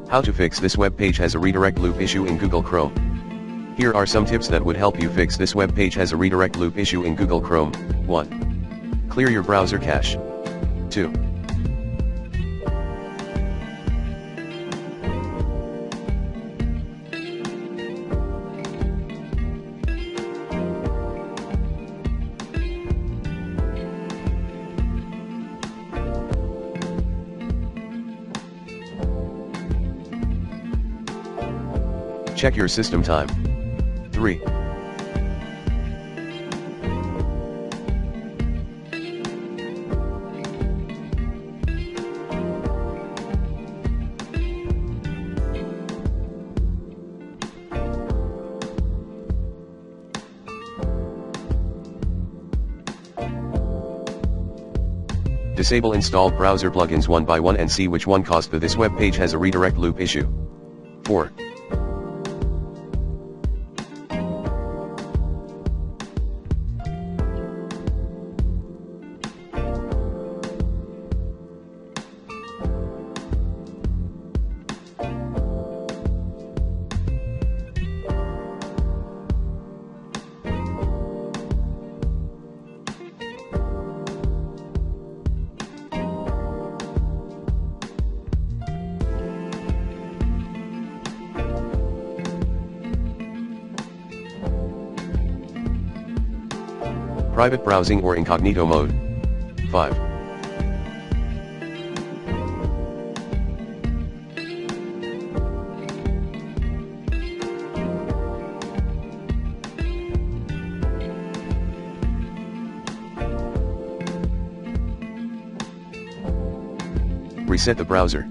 How to fix this web page has a redirect loop issue in Google Chrome. Here are some tips that would help you fix this web page has a redirect loop issue in Google Chrome. 1. Clear your browser cache. 2. Check your system time. 3. Disable installed browser plugins one by one and see which one caused this web page has a redirect loop issue. 4. Private browsing or incognito mode. 5. Reset the browser.